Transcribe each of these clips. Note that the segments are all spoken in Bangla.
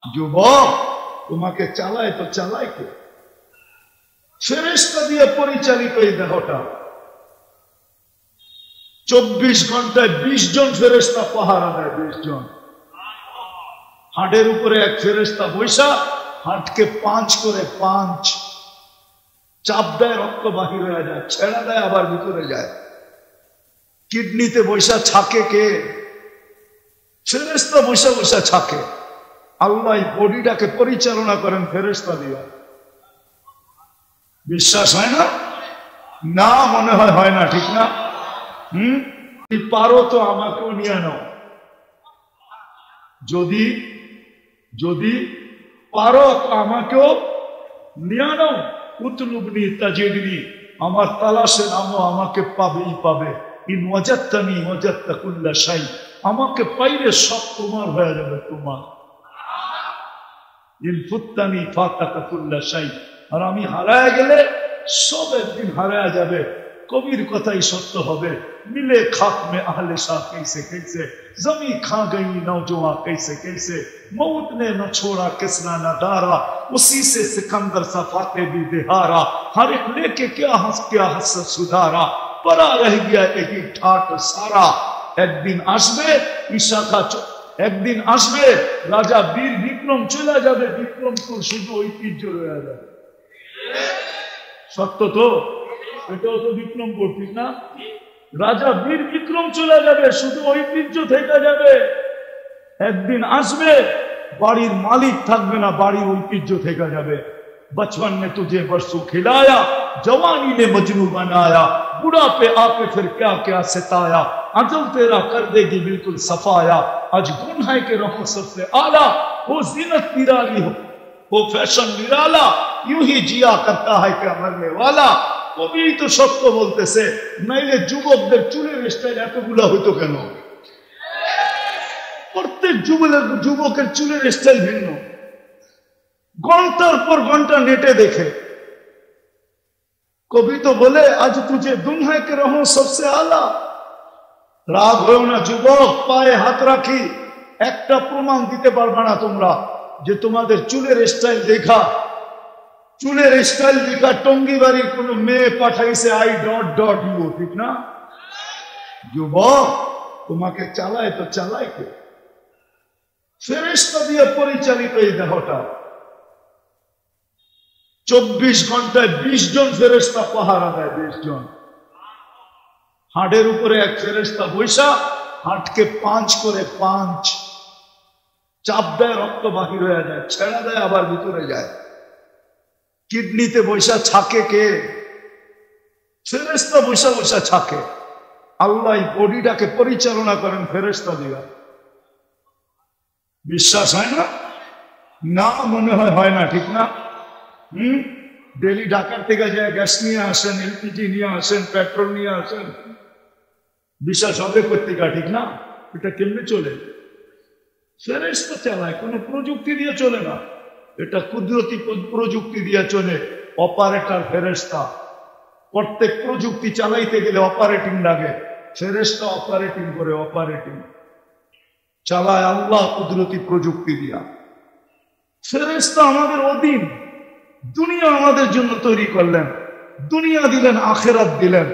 যুবক, তোমাকে চালায় তো চালায় কে? ফেরেশতা দিয়ে পরিচালিত এই দেহটা। 24 ঘন্টায় 20 জন ফেরেশতা পাহারা দেয়। 20 জন। হাটের উপরে এক ফেরেশতা বৈশা হাটকে 5 করে 5 চাপ দেয়, রক্ত বাহির হয়ে যায়, ছেড়া দেয়, আবার ভিতরে যায়। কিডনিতে বৈশা ছাকে কে? ফেরেশতা বৈশা বৈশা ছাকে। আল্লাহ বডিটাকে পরিচালনা করেন ফেরেশতা দিয়ে। বিশ্বাস হয় না? না, মনে হয় না, ঠিক না? পারো তো আমাকেও নিয়ে নাও। যদি যদি পারো তো আমাকেও নিয়ে নাও। উতলুবনি তাজিদনি, আমার তালাশে নামো, আমাকে পাবেই পাবে। ইন ওয়াজাদতানি ওয়াজাদতা কুল্লা শাই, আমাকে পাইলে সব তোমার হয়ে যাবে, তোমার। ইন ফুত্তানি ফাতাকা কুল্লা শাই, আর আমি হারায় গেলে সব একদিন হারায় যাবে। কবির কথাই সত্য হবে। मिले खाक में अहले शाह कैसे कैसे, जमी खा गई नौजवां कैसे कैसे, मौत ने न छोड़ा किसना न दारा, उसी से सिकंदर सफाते भी बिहारा, हर एक लेके क्या हंस सुधारा, परा रह गया एक ही ठाट सारा। एक दिन आसबे विशाखा, একদিন আসবে রাজা বীর বিক্রম চলে যাবে, বিক্রমপুর শুধু ঐতিহ্য রয়ে যাবে। সত্য তো? এটাও তো বিক্রমপুর, ঠিক না? রাজা বীর বিক্রম চলে যাবে, শুধু ঐতিহ্য থেকে যাবে। একদিন আসবে বাড়ির মালিক থাকবে না, বাড়ির ঐতিহ্য থেকে যাবে। बचपन में तुझे बरसों खिलाया, जवानी ने मजनू बनाया, बुढ़ापे आके फिर क्या क्या सताया, अजल तेरा कर देगी बिल्कुल सफाया, आज गुण है कि रहो सबसे आला, वो जीनत निराली हो, वो फैशन निराला, यूं ही जिया करता है क्या मरने वाला। কবি তো সত্য বলতেছে, নাইলে যুবকদের চুলের স্টাইল এতগুলা হইতো কেন? প্রত্যেক যুবকের চুলের স্টাইল ভিন্ন। ঘন্টার পর ঘন্টা নেটে দেখে। কবি তো বলে আজ তুঝে দুনিয়া কে রহো সবসে আলা। রাগ হয়েও না যুবক, পায়ে হাত রাখি, একটা প্রমাণ দিতে পারবে না তোমরা যে তোমাদের চুলের স্টাইল দেখা, চুলের স্টাইল দেখা টঙ্গি বাড়ির কোন মেয়ে পাঠাইছে আই ডট ডট ইউ, ঠিক না? যুবক, তোমাকে চালায় তো চালায় কে? ফেরেশতা দিয়ে পরিচালিত এই দেহটা। 24 ঘন্টায় 20 জন ফেরেশতা পাহারা দেয়। 20 জন। হাটের উপরে এক ফেরেশতা বৈশা হাটকে 5 করে 5 চাপ দেয়, রক্ত বাহির হয়ে যায়, ছেড়া দেয়, আবার ভিতরে যায়। কিডনিতে বৈশা ছাকে কে? ফেরেশতা বৈশা বৈশা ছাকে। আল্লাহ বডিটাকে পরিচালনা করেন ফেরেশতা দিয়া। বিশ্বাস হয় না? না, মনে হয় না, ঠিক না? ডেলি ঢাকার থেকে যায় গ্যাস নিয়ে আসেন, এলপিজি নিয়ে আসেন, পেট্রোল নিয়ে আসেন, বিশ্বাস হবে পত্রিকা, ঠিক না? এটা কেমনে চলে? ফেরেশতা চালায়, কোন প্রযুক্তি দিয়ে চলে না। এটা কুদরতি প্রযুক্তি দিয়ে চলে। অপারেটর ফেরেশতা। প্রত্যেক প্রযুক্তি চালাইতে গেলে অপারেটিং লাগে, ফেরেশতা অপারেটিং করে। অপারেটিং চালায় আল্লাহ কুদরতি প্রযুক্তি দিয়া। ফেরেশতা আমাদের অধীন। দুনিয়া আমাদের জন্য তৈরি করলেন, দুনিয়া দিলেন, আখেরাত দিলেন,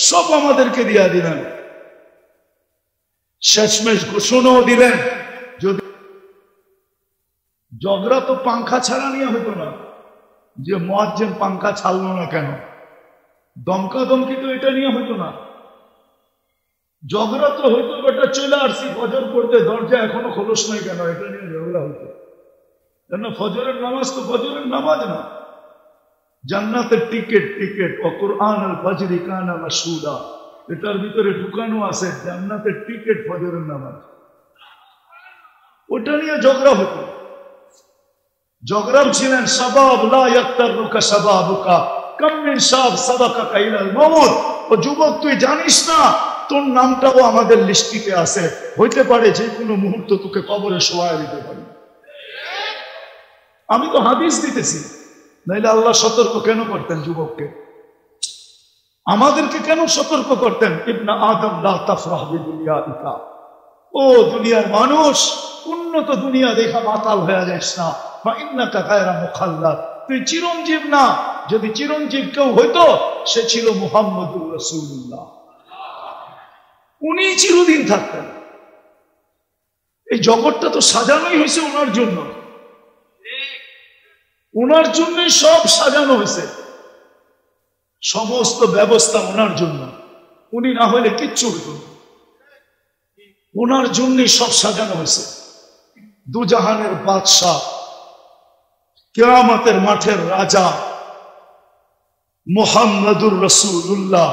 সব আমাদেরকে দিয়া দিলেন। শেষমেশ ঘোষণাও দিলেন, যদি ঝগড়া তো পাংখা ছাড়া নিয়ে হতো না, যে মুয়াজ্জিন পাংখা ছাড়লো না কেন, দমকা দমকি তো এটা নিয়ে হতো না। ঝগড়া তো হইতো, বেটা চলে আসছি ফজর পড়তে, দরজা এখনো খোলস নাই কেন, এটা নিয়ে ঝগড়া হতো। কেন? ফজরের নামাজ তো ফজরের নামাজ না। জান্নাতের টিকেট টিকেট ও কুরআন আল ফজরি কানা মাশহুদা, এটার ভিতরে ঢুকানো আছে জান্নাতের টিকেট ফজরের নামাজ। ওটা নিয়ে ঝগড়া হতো। ঝগড়া ছিলেন শাবাব লা ইয়াক্তারুকা শাবাবুকা কাম মিন শাব সাবাকাকা ইলাল মাউত। ও যুবক, তুই জানিস না তোর নামটাও আমাদের লিস্টিতে আছে, হইতে পারে যে কোনো মুহূর্ত তোকে কবরে শোয়ায় দিতে পারে। আমি তো হাদিস দিতেছি, নাইলে আল্লাহ সতর্ক কেন করতেন যুবককে? আমাদেরকে কেন সতর্ক করতেন? ইবনা আদম লা তাফরাহ বিদুনিয়াকা, ও দুনিয়ার মানুষ, উন্নত দুনিয়া দেখা মাতাল হয়ে যাস না। তুই চিরঞ্জীব না, যদি চিরঞ্জীব কেউ হইতো সে ছিল মুহাম্মদুর রাসূলুল্লাহ। উনি চিরদিন থাকতেন। এই জগৎটা তো সাজানোই হয়েছে ওনার জন্য, ওনার জন্যই সব সাজানো হয়েছে, সমস্ত ব্যবস্থা ওনার জন্য। উনি না হলে কিচ্ছু হইতো না, ওনার জন্যই সব সাজানো হয়েছে। দুজাহানের বাদশাহ, কিয়ামতের মাঠের রাজা মুহাম্মদুর রাসূলুল্লাহ,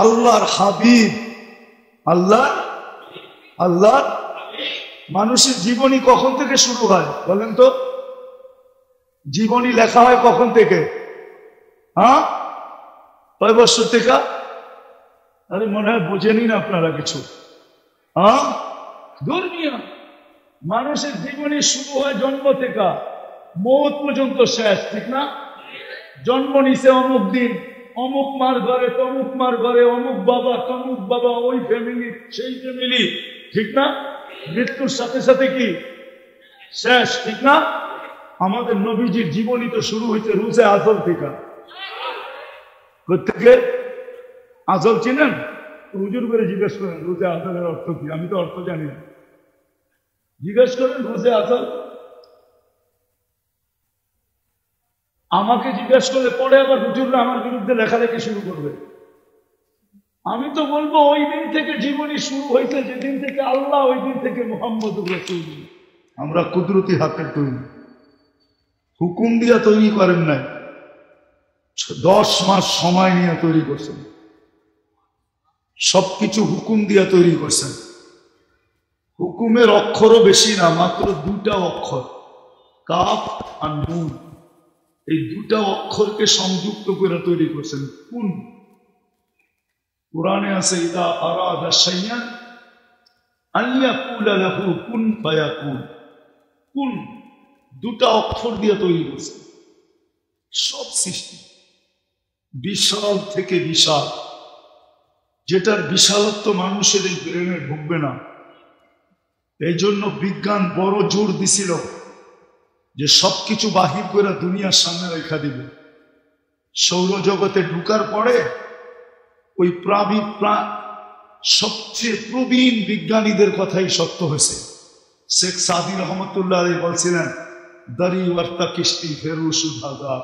আল্লাহর হাবিব। আল্লাহ মানুষের জীবনী কখন থেকে শুরু হয় বলেন তো? জীবনী লেখা হয় কখন থেকে? হ্যাঁ, কয় বছর থেকে? আরে মনে হয় বোঝেনি না আপনারা কিছু। হ্যাঁ, ধর্মীয় মানুষের জীবনী শুরু হয় জন্ম থেকে, মৌত পর্যন্ত শেষ, ঠিক না? জন্ম নিছে অমুক দিন, অমুক মার ঘরে, তমুক মার ঘরে, অমুক বাবা তমুক বাবা, ওই ফ্যামিলি সেই ফ্যামিলি, ঠিক না? মৃত্যুর সাথে সাথে কি শেষ, ঠিক না? আমাদের নবীজির জীবনী তো শুরু হয়েছে রুজে আজল থেকে। কোথেকে? আজল চিনেন? হুজুর করে জিজ্ঞেস করেন রুজে আজলের অর্থ কি, আমি তো অর্থ জানি না। জিজ্ঞেস করেন রুজে আজল। আমাকে জিজ্ঞেস করলে পরে আবার হুজুররা আমার বিরুদ্ধে লেখালেখি শুরু করবে। আমি তো বলবো ওই দিন থেকে জীবনী শুরু হয়েছে যেদিন থেকে আল্লাহ, ওই দিন থেকে মুহাম্মদুর রাসূলুল্লাহ। আমরা কুদরতি হাতের তৈরি, হুকুম দিয়া তৈরি করেন নাই, 10 মাস সময় নিয়ে তৈরি করছেন, সবকিছু হুকুম দিয়া তৈরি করছেন। হুকুমের অক্ষরও বেশি না, মাত্র 2টা অক্ষর, কাফ আর নুন। এই 2টা অক্ষরকে সংযুক্ত করে তৈরি করছেন। কুন, কুরআনে আছে ইদা আরাদা শাইআন আন ইয়াকুলা লাহু কুন ফায়াকুন। কুন 2টা অক্ষর দিয়ে তৈরি করছেন সব সৃষ্টি, বিশাল থেকে বিশাল, যেটার বিশালত্ব মানুষের এই ব্রেনে ঢুকবে না। এই জন্য বিজ্ঞান বড় জোর দিছিল যে সবকিছু বাহির করে দুনিয়ার সামনে রেখা দিবে। সৌরজগতে ঢুকার পরে ওই সবচেয়ে প্রবীণ বিজ্ঞানীদের কথাই সত্য হয়েছে। শেখ সাদি রহমতুল্লাহ আলাইহি বলছিলেন, দারি ওয়ার্তা কিস্তি ফেরু সুধাগা।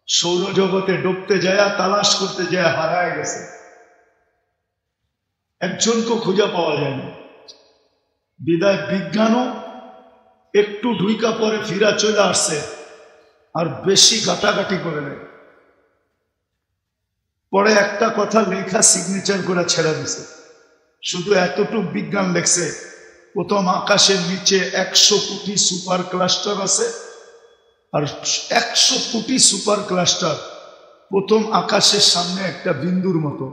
সৌরজগতে ডুবতে যায়, তালাশ করতে যায়, হারায় গেছে, একজনকে খুঁজে পাওয়া যায়নি। বিদায় বিজ্ঞানও একটু ঢুইকা পরে ফিরা চলে আসছে, আর বেশি ঘাটাঘাটি করে নেয়। পরে একটা কথা লেখা সিগনেচার করে ছেড়ে দিছে। শুধু এতটুকু বিজ্ঞান লেখছে, প্রথম আকাশের নিচে 100 কোটি সুপার ক্লাস্টার আছে, আর 100 কোটি সুপার ক্লাস্টার প্রথম আকাশের সামনে একটা বিন্দুর মতো।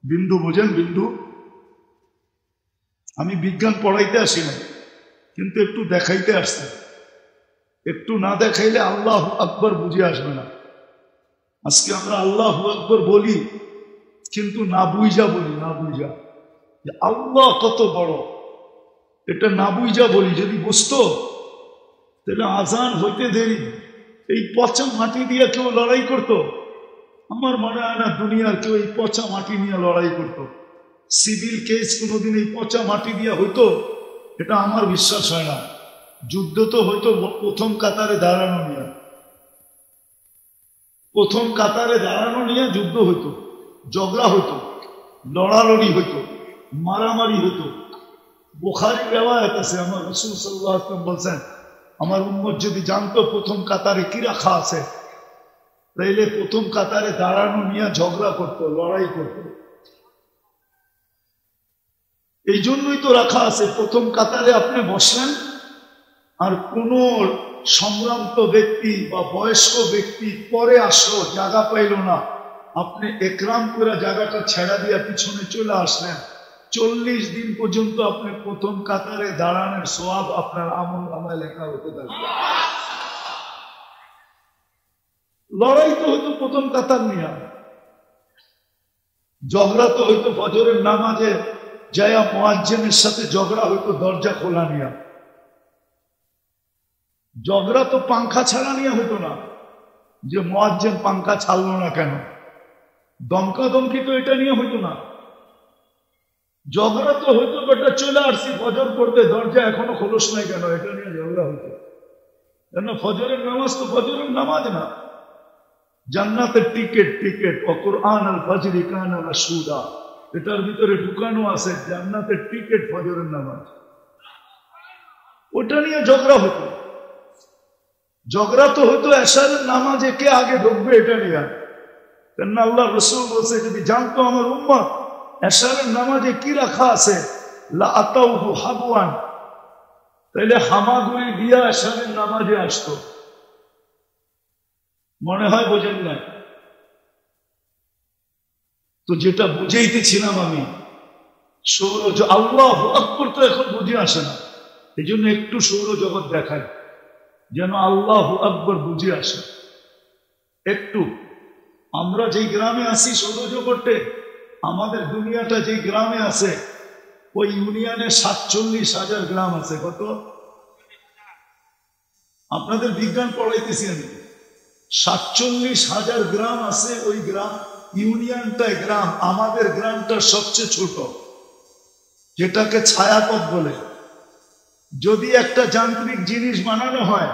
বিন্দু বোঝেন? বিন্দু, আমি বিজ্ঞান পড়াইতে আসি না, কিন্তু একটু দেখাইতে আসছে। একটু না দেখাইলে আল্লাহু আকবার বুঝে আসবে না। আজকে আমরা আল্লাহু আকবার বলি, কিন্তু না বুঝা বলি, না বুঝা যে আল্লাহ কত বড়, এটা না বুঝা বলি। যদি বুঝতো তাহলে আজান হইতে দেরি এই পচা মাটি দিয়ে কেউ লড়াই করত? আমার মনে হয় না দুনিয়ার কেউ এই পচা মাটি নিয়ে লড়াই করত। সিভিল কেস কোনোদিন এই পচা মাটি দিয়ে হইতো? এটা আমার বিশ্বাস হয় না। যুদ্ধ তো হয়তো প্রথম কাতারে দাঁড়ানো নিয়ে, প্রথম কাতারে দাঁড়ানো নিয়ে যুদ্ধ হইতো, ঝগড়া হইতো, লড়ালড়ি হইতো, মারামারি হইতো। বুখারী রিওয়ায়াত আছে, আমার রাসূল সাল্লাল্লাহু আলাইহি ওয়াসাল্লাম বলছেন, আমার উম্মত যদি জানতো প্রথম কাতারে কি রাখা আছে, তাইলে প্রথম কাতারে দাঁড়ানো নিয়ে ঝগড়া করতো, লড়াই করতো। এই জন্যই তো রাখা আছে। প্রথম কাতারে আপনি বসলেন, আর কোন সম্ভ্রান্ত ব্যক্তি বা বয়স্ক ব্যক্তি পরে আসলো, জায়গা পাইল না, আপনি একরাম করে জায়গাটা ছেড়া দিয়া পিছনে চলে আসলেন। 40 দিন পর্যন্ত আপনি প্রথম কাতারে দাঁড়ানোর সওয়াব আপনার আমল নামায় লেখা হতে থাকবে। লড়াই তো হয়তো প্রথম কাতার নিয়ে, ঝগড়া তো হয়তো ফজরের নামাজে যায়া মুয়াজ্জিনের সাথে ঝগড়া হইতো দরজা খোলা নিয়া। ঝগড়া তো পাংখা ছাড়া নিয়ে হতো না, যে মুয়াজ্জিন পাংখা ছাড়লো না কেন, দমকা দমকি তো এটা নিয়ে হইতো না। ঝগড়া তো হইতো বেটা চলে আসছি ফজর পড়তে, দরজা এখনো খোলস নাই কেন, এটা নিয়ে ঝগড়া হইতো। কেন ফজরের নামাজ তো ফজরের নামাজ না, জান্নাতের টিকেট টিকেট ও কুরআন আল ফজরি কানা মাশহুদা, এটার ভিতরে ঢুকানো আছে জান্নাতের টিকেট ফজরের নামাজ। ওটা নিয়ে ঝগড়া হতো। ঝগড়া তো হতো এশারের নামাজে কে আগে ঢুকবে এটা নিয়ে। কেন আল্লাহ রাসূল বলছে যদি জানতো আমার উম্মত এশারের নামাজে কি রাখা আছে লা আতাউহু হাবওয়ান, তাহলে হামাগুড়ি দিয়া এশারের নামাজে আসতো। মনে হয় বোঝেন না তো, যেটা বুঝাইতেছিলাম আমি সৌর আল্লাহু আকবার তো এখন বুঝে আসে না, এই জন্য একটু সৌরজগৎ দেখায় যেন আল্লাহু আকবার বুঝে আসে একটু। আমরা যেই গ্রামে আছি সৌরজগতে, আমাদের দুনিয়াটা যেই গ্রামে আছে ওই ইউনিয়নে 47,000 গ্রাম আছে। কত? আপনাদের বিজ্ঞান পড়াইতেছি আমি। 47,000 গ্রাম আছে ওই গ্রাম, ইউনিয়নটাই গ্রাম। আমাদের গ্রামটা সবচেয়ে ছোট, যেটাকে ছায়াপথ বলে। যদি একটা যান্ত্রিক জিনিস বানানো হয়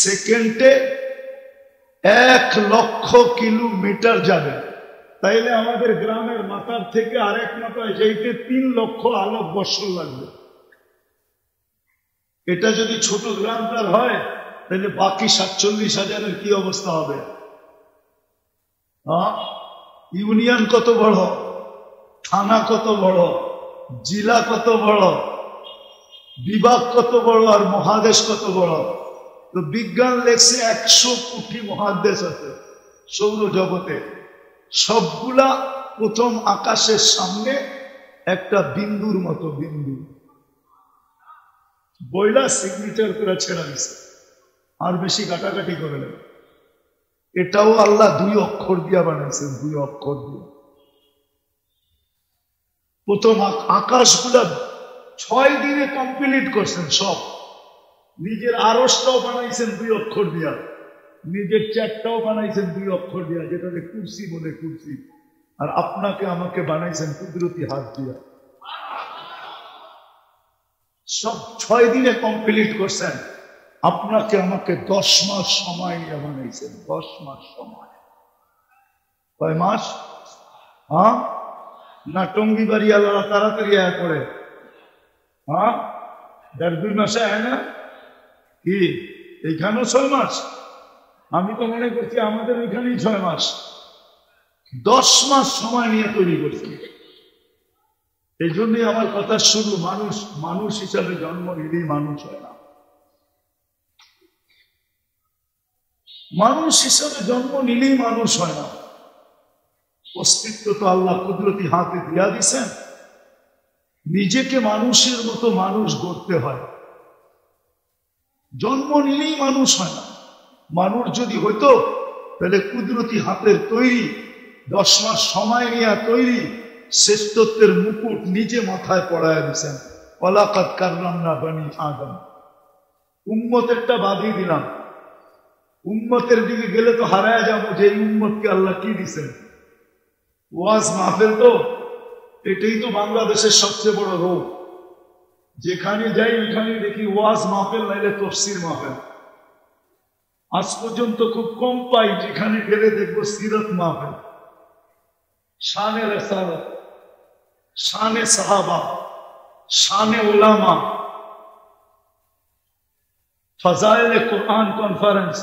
সেকেন্ডে 1,00,000 কিলোমিটার যাবে, তাইলে আমাদের গ্রামের মাথার থেকে আরেক মাথায় যাইতে 3 লক্ষ আলোক বৎসর লাগবে। এটা যদি ছোট গ্রামটার হয় তাহলে বাকি 47,000-এর কি অবস্থা হবে? ইউনিয়ন কত বড়, থানা কত বড়, জেলা কত বড়, বিভাগ কত বড়, আর মহাদেশ কত বড়। তো বিজ্ঞান লেখছে 100 কোটি মহাদেশ আছে সৌরজগতে। সবগুলা প্রথম আকাশের সামনে একটা বিন্দুর মতো, বিন্দু বইলা সিগনেচার করে ছেড়া দিছে, আর বেশি কাটাকাটি করে নেই। এটাও আল্লাহ 2 অক্ষর দিয়া বানাইছেন, 2 অক্ষর দিয়ে। প্রথম আকাশগুলা 6 দিনে কমপ্লিট করছেন সব। নিজের আরশটাও বানাইছেন 2 অক্ষর দিয়া, নিজের চ্যাটটাও বানাইছেন 2 অক্ষর দিয়া, যেটাকে কুরসি বলে, কুরসি। আর আপনাকে আমাকে বানাইছেন কুদরতি হাত দিয়া। সব 6 দিনে কমপ্লিট করছেন। আপনাকে আমাকে 10 মাস সময় নিয়ে বানাইছেন, 10 মাস সময়। কয় মাস? না টঙ্গি বাড়ি আল্লাহ তাড়াতাড়ি আয়া করে? 1.5-2 মাসে হয় না কি? এইখানেও 6 মাস? আমি তো মনে করছি আমাদের ওইখানেই 6 মাস। 10 মাস সময় নিয়ে তৈরি করছি। এই জন্যই আমার কথা শুরু, মানুষ মানুষ হিসাবে জন্ম নিলেই মানুষ হয় না। মানুষ হিসাবে জন্ম নিলেই মানুষ হয় না। অস্তিত্ব তো আল্লাহ কুদরতি হাতে দিয়া দিছেন। নিজেকে মানুষের মতো মানুষ গড়তে হয়। জন্ম নিলেই মানুষ হয় না। মানুষ যদি হইতো তাহলে কুদরতি হাতের তৈরি, 10 মাস সময় নিয়ে তৈরি শ্রেষ্ঠত্বের মুকুট নিজে মাথায় পড়ায় দিয়েছেন। ওয়ালাকাদ কাররামনা বানি আদম। উম্মতেরটা বাদই দিলাম, উম্মতের দিকে গেলে তো হারায় যাবো যে উম্মতকে আল্লাহ কি দিছেন। ওয়াজ মাহফিল তো এটাই তো বাংলাদেশের সবচেয়ে বড় রোগ। যেখানে যাই ওইখানে দেখি ওয়াজ মাহফিল, নাইলে তফসির মাহফিল। আজ পর্যন্ত খুব কম পাই যেখানে গেলে দেখবো সিরত মাহফিল, শানে রিসালাত, শানে সাহাবা, শানে উলামা, ফাজাইলে কোরআন কনফারেন্স।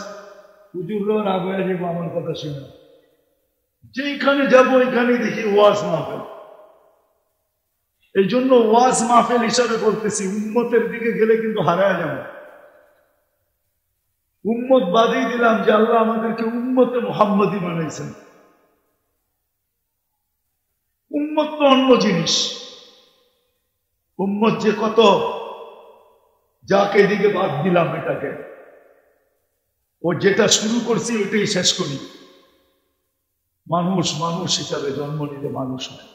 হুজুররা আগে যাবো আমার কথা শুনে। যেখানে যাবো ওইখানে দেখি ওয়াজ মাহফিল। এই জন্য ওয়াজ মাহফিল হিসাবে বলতেছি, উম্মতের দিকে গেলে কিন্তু হারায় যাবে। উম্মত বাদই দিলাম যে আল্লাহ আমাদেরকে উম্মতে মুহাম্মদী বানাইছেন। উম্মত তো অন্য জিনিস। উম্মত যে কত, যাকে এদিকে বাদ দিলাম এটাকে, ও যেটা শুরু করছি ওইটাই শেষ করি। মানুষ মানুষ হিসাবে জন্ম নিলে মানুষ হয়।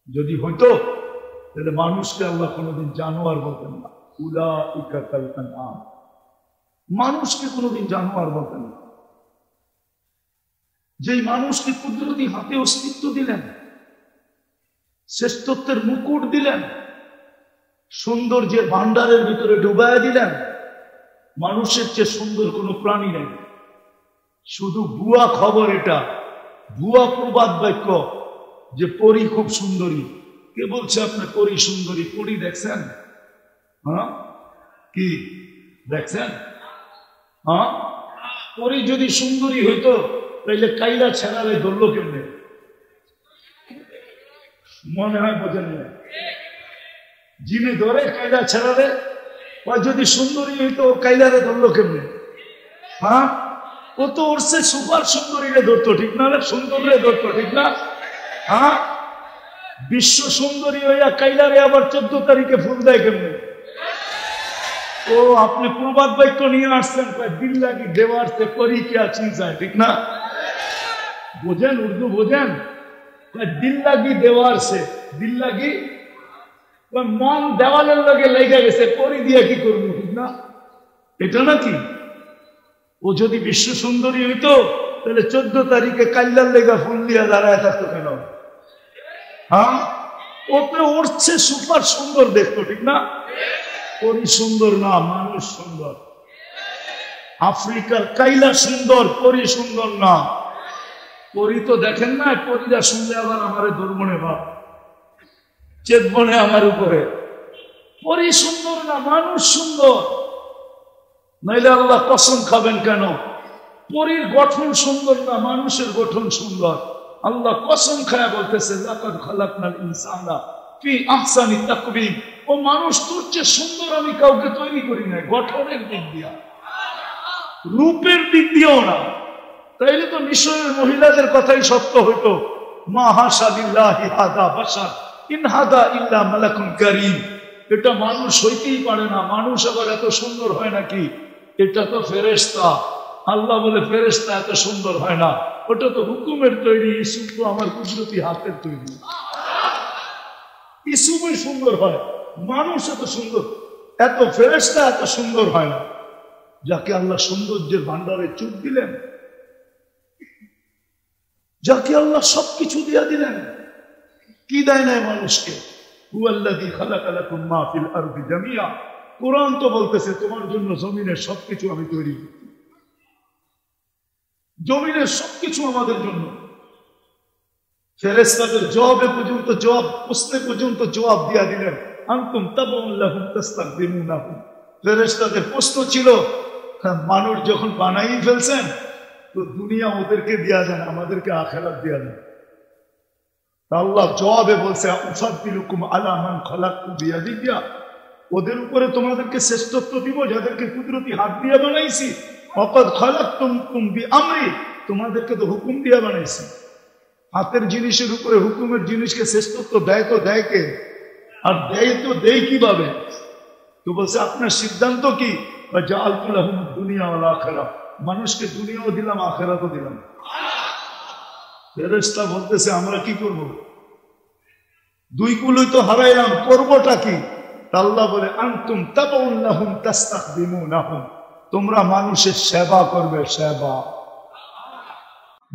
যদি হইতো তাহলে মানুষকে আল্লাহ কোনোদিন জানোয়ার বলতেন না। উলাইকা কাল আনআম, মানুষকে কোনোদিন জানোয়ার বলতেন না। যেই মানুষকে কুদরতি হাতে অস্তিত্ব দিলেন, শ্রেষ্ঠত্বের মুকুট দিলেন, সৌন্দর্যের ভান্ডারের ভিতরে ডুবাইয়া দিলেন, মানুষের চেয়ে সুন্দর কোনো প্রাণী নেই। শুধু ভুয়া খবর, এটা ভুয়া প্রবাদ বাক্য যে পরী খুব সুন্দরী। কে বলছে আপনার পরী সুন্দরী? পরী দেখছেন? হ্যাঁ, কি দেখছেন? হ্যাঁ, পরী যদি সুন্দরী হইতো তাইলে কাইলা ছেড়ালে ধরলো কেমনে? মনে হয় বোঝেন না? জিনে ধরে কায়দা ছেড়ালে, যদি সুন্দরী হইতো কায়দারে ধরলো কেমনে? হ্যাঁ, ও তো ওর সে সুপার সুন্দরীরে ধরতো, ঠিক না? সুন্দরীরে ধরতো, ঠিক না? হ্যাঁ, বিশ্ব সুন্দরী হইয়া কাইলারে আবার 14 তারিখে ফুল দেয় কেমনে? ও আপনি প্রবাদ বাক্য নিয়ে আসছেন, দিল লাগি দেওয়ার সে পরি কে আছি যায়, ঠিক না? বোঝেন, উর্দু বোঝেন? দিল লাগি দেওয়ার সে, দিল লাগি মন দেওয়ালের লগে লেগে গেছে, পরি দিয়ে কি করবো, ঠিক না? এটা নাকি? ও যদি বিশ্ব সুন্দরী হইতো তাহলে 14 তারিখে কাল্লার লেগা ফুল দিয়া দাঁড়ায় থাকতো কেন? হ্যাঁ, ওপরে উঠছে সুপার সুন্দর দেখতো, ঠিক না? পরি সুন্দর না, মানুষ সুন্দর। আফ্রিকার কাইলা সুন্দর, পরি সুন্দর না। পরি তো দেখেন না, পরিরা শুনলে আবার আমারে ধর্মনে ভাব চেতবনে আমার উপরে। পরি সুন্দর না, মানুষ সুন্দর। নাইলে আল্লাহ কসম খাবেন কেন? পরীর গঠন সুন্দর না, মানুষের গঠন সুন্দর। আল্লাহ কসম খায়া বলতেছে, লাকাদ খালাকনাল ইনসানা ফি আহসানি তাকওয়িম। ও মানুষ, তোর চেয়ে সুন্দর আমি কাউকে তৈরি করি নাই, গঠনের দিক দিয়া, রূপের দিক দিয়েও না। তাইলে তো মিশরের মহিলাদের কথাই সত্য হইতো, মা হাশা লিল্লাহি হাদা বাশার ইন হাদা ইল্লা মালাকুন কারীম। এটা মানুষ হইতেই পারে না, মানুষ আবার এত সুন্দর হয় নাকি? এটা তো ফেরেশতা। আল্লাহ বলে ফেরেশতা এত সুন্দর হয় না, ওটা তো হুকুমের তৈরি। ইসুফ তো আমার কুদরতি হাতের তৈরি, ইসুফই সুন্দর হয়, মানুষ এত সুন্দর, এত ফেরেশতা এত সুন্দর হয় না। যাকে আল্লাহ সৌন্দর্যের ভান্ডারে চুপ দিলেন, যাকে আল্লাহ সবকিছু দিয়া দিলেন, কি দেয় নাই মানুষকে? হুয়াল্লাযী খালাকা লাকুম মা ফিল আরদি জামিয়া। কোরআন তো বলতেছে তোমার জন্য জমিনের সবকিছু আমি তৈরি করছি। জমিনের সবকিছু আমাদের জন্য। ফেরেশতাদের জবাবে পর্যন্ত জবাব, প্রশ্নে পর্যন্ত জবাব দিয়া দিলেন, আনতুম তাবউন লাহুম তাস্তাকদিমুনাহু। ফেরেশতাদের প্রশ্ন ছিল, মানুষ যখন বানাই ফেলছেন তো দুনিয়া ওদেরকে দেয়া যায়, আমাদেরকে আখিরাত দেয়া যায়। আল্লাহ জবাবে বলছে, উফাদ্দিলুকুম আলা মান খালাকতু বিয়াদিয়া। ওদের উপরে তোমাদেরকে শ্রেষ্ঠত্ব দিব যাদেরকে কুদরতি হাত দিয়ে বানাইছি। ওয়াকাদ খালাকতুমকুম বিআমরি, তোমাদেরকে তো হুকুম দিয়ে বানাইছি। হাতের জিনিসের উপরে হুকুমের জিনিসকে শ্রেষ্ঠত্ব দেয় তো দেয় কে? আর দেয় তো দেয় কিভাবে? তো বলছে আপনার সিদ্ধান্ত কি? জাআলতু লাহুম দুনিয়া ওয়াল আখিরাহ, মানুষকে দুনিয়াও দিলাম আখিরাতও দিলাম। ফেরেশতা বলতেছে আমরা কি করব? দুই কুলই তো হারাইলাম, করবোটা কি? আল্লাহ বলে, আনতুম তাবউন লাহুম তাস্তাকদিমুনাহুম, তোমরা মানুষের সেবা করবে, সেবা।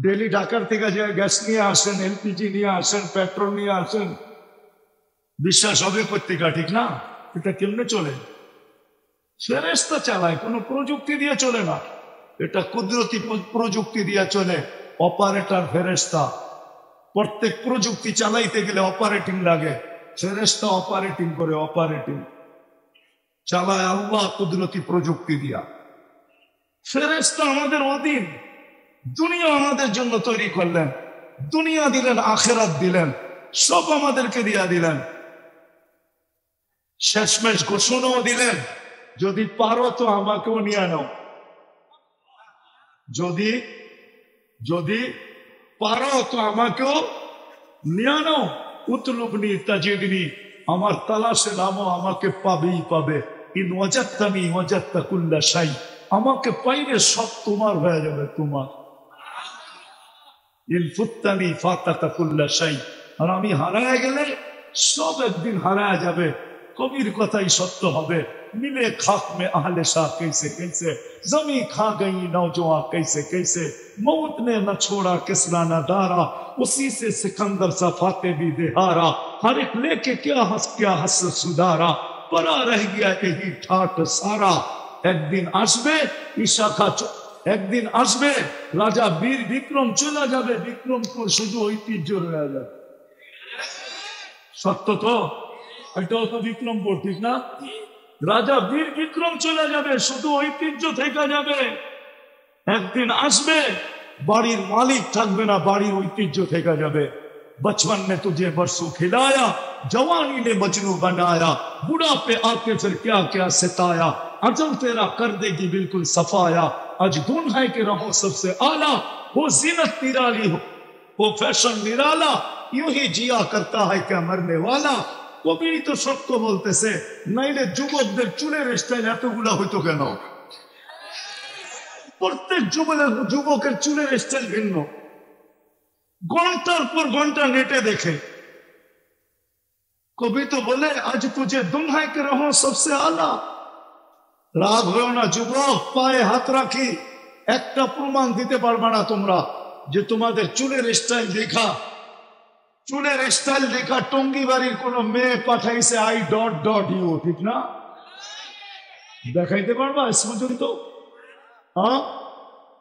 ডেলি ঢাকার থেকে যে গ্যাস নিয়ে আসেন, এলপিজি নিয়ে আসেন, পেট্রোল নিয়ে আসেন, বিশ্বাস হবে পত্রিকা, ঠিক না? এটা কেমনে চলে? ফেরেশতা চালায়, কোনো প্রযুক্তি দিয়ে চলে না। এটা কুদরতি প্রযুক্তি দিয়ে চলে। অপারেটর ফেরেশতা। প্রত্যেক প্রযুক্তি চালাইতে গেলে অপারেটিং লাগে, ফেরেশতা অপারেটিং করে, অপারেটিং চালায় আল্লাহ কুদরতি প্রযুক্তি দিয়া। ফেরেশতা আমাদের অধীন। দুনিয়া আমাদের জন্য তৈরি করলেন, দুনিয়া দিলেন, আখিরাত দিলেন, সব আমাদেরকে দিয়া দিলেন। শেষমেশ ঘোষণাও দিলেন, যদি পারো তো আমাকেও নিয়ে নাও, যদি যদি পারো তো আমাকেও নিয়ে নাও। উতলুবনি তাজিদনি, আমার তালাশে নামো, আমাকে পাবেই পাবে। ইন ওয়াজাদতানি ওয়াজাদতা কুল্লা শাই, আমাকে পাইলে সব তোমার হয়ে যাবে, তোমার। ইন ফুত্তানি ফাতাকা কুল্লা শাই, আর আমি হারায় গেলে সব একদিন হারায় যাবে। কবির কথাই সত্য হবে, मिले खाक में अहले शाह कैसे कैसे, जमी खा गई नौजवान कैसे कैसे, मौत ने न छोड़ा किसरा न दारा, उसी से सिकंदर सा फाते भी देहारा, हर एक लेके क्या हस सुधारा, परा रह गया यही ठाट सारा। एक दिन आसबे ईशा का एक दिन आसबे राजा वीर विक्रम चला जाबे, विक्रम को शुद्ध ঐতিহ্য রয়ে যাবে। সত্য তো, এটাও তো বিক্রমপুর, ঠিক না? রাজা বীর বিক্রম চলে যাবে, শুধু ঐতিহ্য থেকে যাবে। একদিন আসবে বাড়ির মালিক থাকবে না, বাড়ির ঐতিহ্য থেকে যাবে। बचपन में तुझे बरसों खिलाया, जवानी ने मजनू बनाया, बुढ़ापे आके फिर क्या क्या सताया, अजल तेरा कर देगी बिल्कुल सफाया, आज धुन है कि रहो सबसे आला, वो जीनत निराली हो वो फैशन निराला, यूं ही जिया करता है क्या मरने वाला। কবি তো সত্য বলতেছে, নাইলে যুবকদের চুলের স্টাইল এতগুলা হইতো কেন? প্রত্যেক যুবকের চুলের স্টাইল ভিন্ন, ঘন্টার পর ঘন্টা নেটে দেখে। কবি তো বলে আজ তুঝে দুনহাই কে রহো সবসে আলা। রাগ হয়েও না যুবক, পায়ে হাত রাখি, একটা প্রমাণ দিতে পারবা না তোমরা যে তোমাদের চুলের স্টাইল দেখা, চুলের স্টাইল দেখা টঙ্গি বাড়ির কোন মেয়ে পাঠাইছে আই ডট ডট ইউ, ঠিক না? দেখাইতে পারবা আজ পর্যন্ত? হ্যাঁ,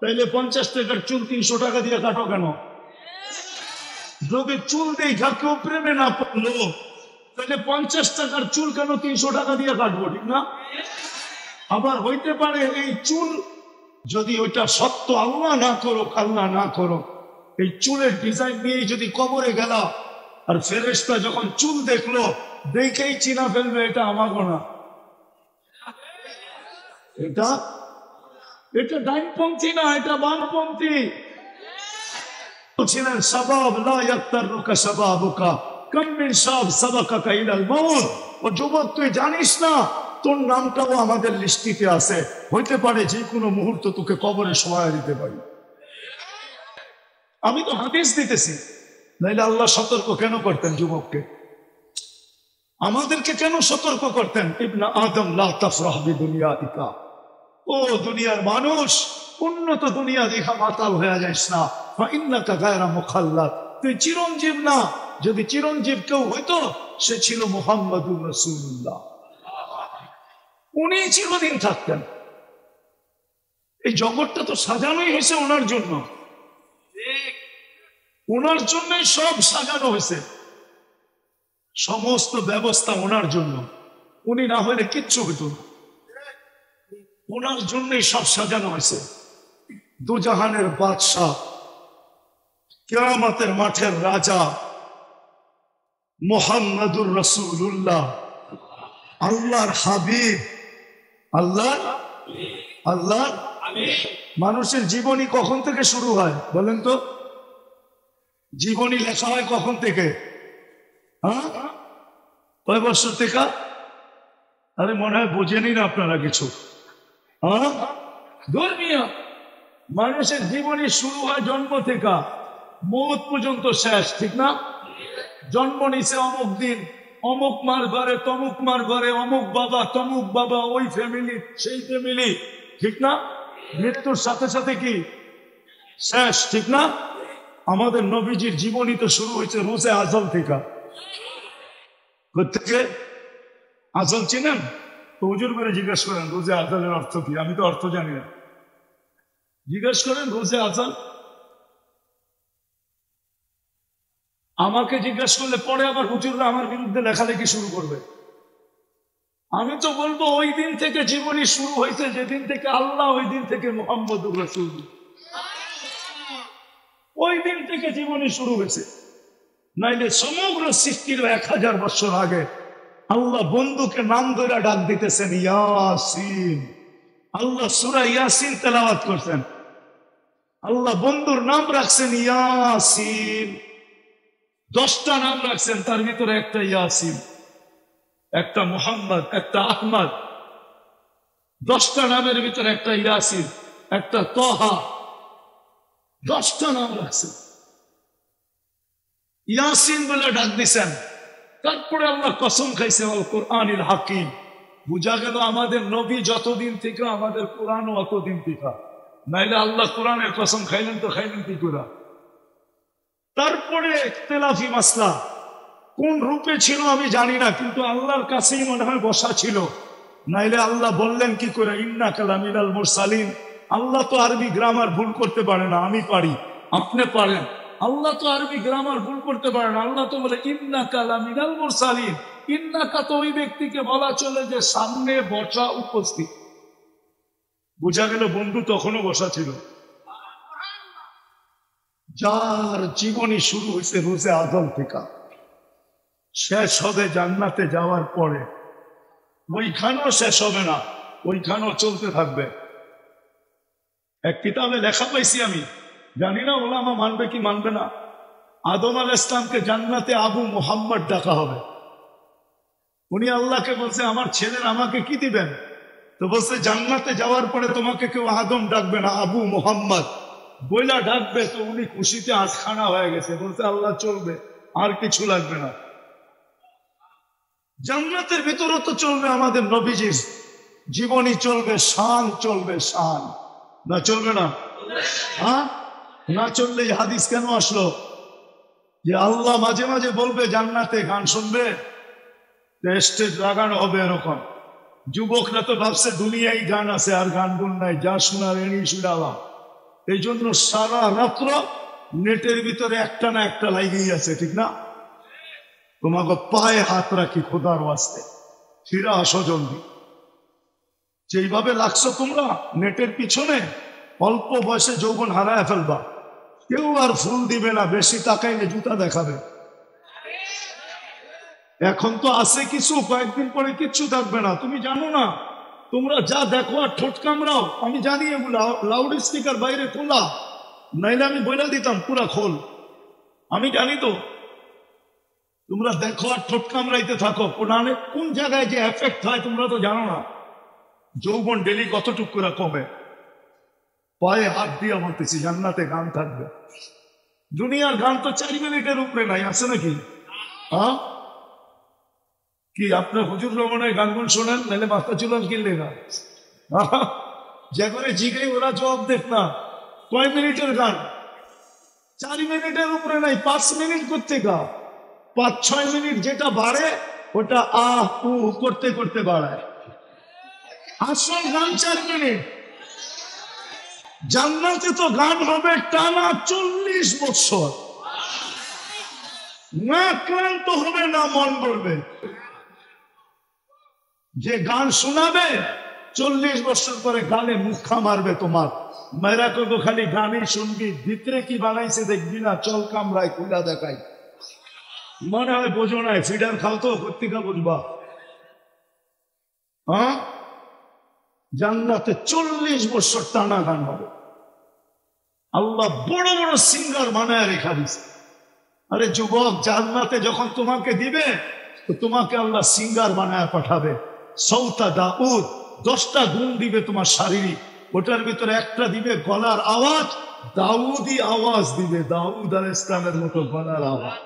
তাইলে 50 টাকার চুল 300 টাকা দিয়ে কাটো কেন? যদি চুল দেখা কেউ প্রেমে না পড়লো, তাহলে 50 টাকার চুল কেন 300 টাকা দিয়ে কাটবো, ঠিক না? আবার হইতে পারে এই চুল যদি ওইটা সত্য, আল্লাহ না করো, আল্লাহ না করো, এই চুলের ডিজাইন নিয়ে যদি কবরে গেলা আর ফেরেশতা যখন চুল দেখলো, দেখেই চিনা ফেলবে এটা আমাগো না, এটা ডাইনপন্থী না, এটা বামপন্থী। ছিলেন সবাব লা ইয়াক্তারুকা সবাবুকা কাম মিন শাব সাবাকাকা ইলাল মাউত। ও যুবক, তুই জানিস না তোর নামটাও আমাদের লিস্টিতে আছে, হইতে পারে যে কোনো মুহূর্ত তোকে কবরে শোয়া দিতে পারি। আমি তো হাদিস দিতেছি, নাইলে আল্লাহ সতর্ক কেন করতেন যুবককে? আমাদেরকে কেন সতর্ক করতেন? ইবনা আদম লা তাফরাহ বিদুনিয়াতিকা, ও দুনিয়ার মানুষ, উন্নত দুনিয়া দেখা মাতাল হয়ে যাস না। ফাইন্নাকা গায়রা মুখাল্লাদ, তুই চিরঞ্জীব না। যদি চিরঞ্জীব কেউ হইতো সে ছিল মুহাম্মাদুর রাসূলুল্লাহ, উনি চিরদিন থাকতেন। এই জগৎটা তো সাজানোই হয়েছে ওনার জন্য, ওনার জন্যই সব সাজানো হয়েছে, সমস্ত ব্যবস্থা ওনার জন্য। উনি না হলে কিচ্ছু হইতো না, ওনার জন্যই সব সাজানো হয়েছে। দুজাহানের বাদশাহ, কিয়ামতের মাঠের রাজা মুহাম্মাদুর রাসূলুল্লাহ, আল্লাহর হাবিব, আল্লাহ। মানুষের জীবনী কখন থেকে শুরু হয় বলেন তো? জীবনী লেখা হয় কখন থেকে? হ্যাঁ, কয় বছর থেকে? আরে মনে হয় বোঝেনি না আপনারা কিছু। হ্যাঁ, ধর্মীয় মানুষের জীবনী শুরু হয় জন্ম থেকে, মৌত পর্যন্ত শেষ, ঠিক না? জন্ম নিছে অমুক দিন, অমুক মার ঘরে, তমুক মার ঘরে, অমুক বাবা, তমুক বাবা, ওই ফ্যামিলি, সেই ফ্যামিলি, ঠিক না? মৃত্যুর সাথে সাথে কি শেষ, ঠিক না? আমাদের নবীজির জীবনী তো শুরু হয়েছে রোজে আজল থেকে। কোথেকে? আজল চিনেন তো? হুজুর করে জিজ্ঞেস করেন রোজে আজলের অর্থ কি? আমি তো অর্থ জানি না, জিজ্ঞেস করেন রোজে আজল। আমাকে জিজ্ঞেস করলে পরে আবার হুজুররা আমার বিরুদ্ধে লেখালেখি শুরু করবে। আমি তো বলবো ওই দিন থেকে জীবনী শুরু হয়েছে যেদিন থেকে আল্লাহ, ওই দিন থেকে মুহাম্মদুর রাসূল, ওই দিন থেকে জীবনী শুরু হয়েছে। নাইলে সমগ্র সৃষ্টির 1000 বছর আগে আল্লাহ বন্ধুকে নাম ধরে ডাক দিতেছেন ইয়াসিন। আল্লাহ সূরা ইয়াসিন তেলাওয়াত করছেন, আল্লাহ বন্ধুর নাম রাখছেন ইয়াসিন। 10টা নাম রাখছেন, তার ভিতরে একটা ইয়াসিন, একটা মুহাম্মদ, একটা আহমদ। 10টা নামের ভিতরে একটা ইয়াসিন, একটা তহা। 10টা নাম রাখছেন, ইয়াসিন বলে ডাক দিছেন। তারপরে আল্লাহ কসম খাইছে আল কোরআনিল হাকিম। বুঝা গেল আমাদের নবী যতদিন থেকে আমাদের কোরআনও অতদিন থেকে, নাইলে আল্লাহ কোরআনের কসম খাইলেন তো খাইলেন কি করে? তারপরে ইখতিলাফি মাসলা কোন রূপে ছিল আমি জানি না, কিন্তু আল্লাহর কাছেই মনে হয় বসা ছিল, নাইলে আল্লাহ বললেন কি করে ইন্নাকা লামিনাল মুরসালিন। আল্লাহ তো আরবি গ্রামার ভুল করতে পারে না, আমি পারি, আপনি পারেন। আল্লাহ তো আরবি গ্রামার ভুল করতে পারে না, আল্লাহ তো বলে ইন্নাকা লামিনাল মুরসালিন। ইন্নাকা তো ওই ব্যক্তিকে বলা চলে যে সামনে বসা উপস্থিত। বোঝা গেল বন্ধু তখনও বসা ছিল। যার জীবনী শুরু হয়েছে রোজে আদম থেকে, শেষ হবে জান্নাতে যাওয়ার পরে। ওইখানেও শেষ হবে না, ওইখানেও চলতে থাকবে। এক কিতাবে লেখা পাইছি আমি, জানি না ওলামা মানবে কি মানবে না। আদম আলাইহিস ইসলামকে জান্নাতে আবু মুহাম্মদ ডাকা হবে। উনি আল্লাহকে বলছে আমার ছেলের আমাকে কি দিবেন? তো বলছে জান্নাতে যাওয়ার পরে তোমাকে কেউ আদম ডাকবে না, আবু মুহাম্মদ বইলা ডাকবে। তো উনি খুশিতে আজখানা হয়ে গেছে, বলছে আল্লাহ চলবে, আর কিছু লাগবে না। জান্নাতের ভিতরে তো চলবে আমাদের নবীজির জীবনী, চলবে শান, চলবে শান। না চলবে না? হ্যাঁ, না চললে হাদিস কেন আসলো যে আল্লাহ মাঝে মাঝে বলবে জান্নাতে গান শুনবে, স্টেজ লাগানো হবে এরকম। যুবকরা তো ভাবছে দুনিয়ায় গান আছে আর গান গুন নাই, যা শোনার এনি শুনালাম। এই জন্য সারা রাত্র নেটের ভিতরে একটা না একটা লাগেই আছে, ঠিক না? তোমাকে পায়ে হাত রাখি খোদার ওয়াস্তে, ফিরা আসো জলদি। যেইভাবে লাগছো তোমরা নেটের পিছনে, অল্প বয়সে যৌবন হারায় ফেলবা। কেউ আর ফুল দিবে না, বেশি তাকাইলে জুতা দেখাবে। এখন তো আছে কিছু, কয়েকদিন পরে কিচ্ছু থাকবে না। তুমি জানো না, তোমরা যা দেখো আর ঠোঁট কামড়াও, আমি জানি এগুলো লাউড স্পিকার বাইরে খোলা, নাইলে আমি বলে দিতাম পুরা খোল। আমি জানি তো, তোমরা দেখো আর ঠোঁট কামড়াইতে থাকো, কোন জায়গায় যে এফেক্ট হয় তোমরা তো জানো না। যৌবন ডেলি কতটুক করে কমে। পায়ে হাত দিয়ে বলতেছি জান্নাতে গান থাকবে। দুনিয়ার গান তো 4 মিনিটের উপরে নাই, আছে নাকি? হ্যাঁ, কি আপনার হুজুর রমনের গান গুন শোনেন, নাহলে মাথা চুলান কিনলে না? যে করে জিগাই ওরা জবাব দেখ না। কয় মিনিটের গান? 4 মিনিটের উপরে নাই, 5 মিনিট করতে গা। 5-6 মিনিট যেটা বাড়ে ওটা আহ উ করতে করতে বাড়ায়। আসল গান 4 মিনিট। জান্নাতে তো গান হবে টানা 40 বছর, না ক্লান্ত হবে না মন করবে। যে গান শোনাবে 40 বছর পরে গানে মুখা মারবে তোমার। মেয়েরা তো খালি গানই শুনবি, ভিতরে কি বানাইছে দেখবি না, চল কামরায় খুলা দেখাই। মনে হয় বোঝো নাই, ফিডার খাও তো পত্রিকা বুঝবা। হ্যাঁ, জান্নাতে 40 বছর টানা গান হবে। আল্লাহ বড় বড় সিঙ্গার বানায় রেখা দিছে। আরে যুবক, জান্নাতে যখন তোমাকে দিবে তো তোমাকে আল্লাহ সিঙ্গার বানায় পাঠাবে। সৌতা দাউদ, 10টা গুণ দিবে তোমার শারীরিক, ওটার ভিতরে একটা দিবে গলার আওয়াজ, দাউদি আওয়াজ দিবে, দাউদ আলাইহিস ইসলামের মতো গলার আওয়াজ।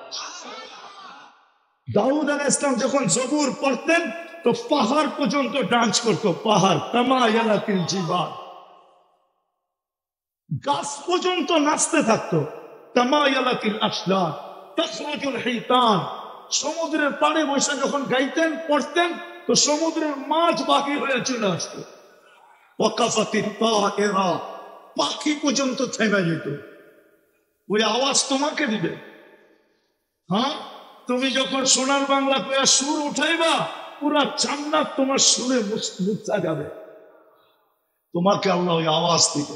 দাউদ আলাইহিস ইসলাম যখন জবুর পড়তেন তো পাহাড় পর্যন্ত ডান্স করতো, পাহাড় তামায়ালাতিল জিবাল, গাছ পর্যন্ত নাচতে থাকতো। তামায়ালাতিল আসলার তাখরুজুল হিতান, সমুদ্রের পাড়ে বসে যখন গাইতেন পড়তেন তো সমুদ্রের মাছ বাকি হয়ে চলে আসতো। ওয়াকাফাতিত তায়রা, পাখি পর্যন্ত থেমে যেত। ওই আওয়াজ তোমাকে দিবে। হ্যাঁ, তুমি যখন সোনার বাংলা কয়া সুর উঠাইবা, পুরা জান্নাত তোমার সুরে মুছা যাবে। তোমাকে আল্লাহ ওই আওয়াজ দিবে।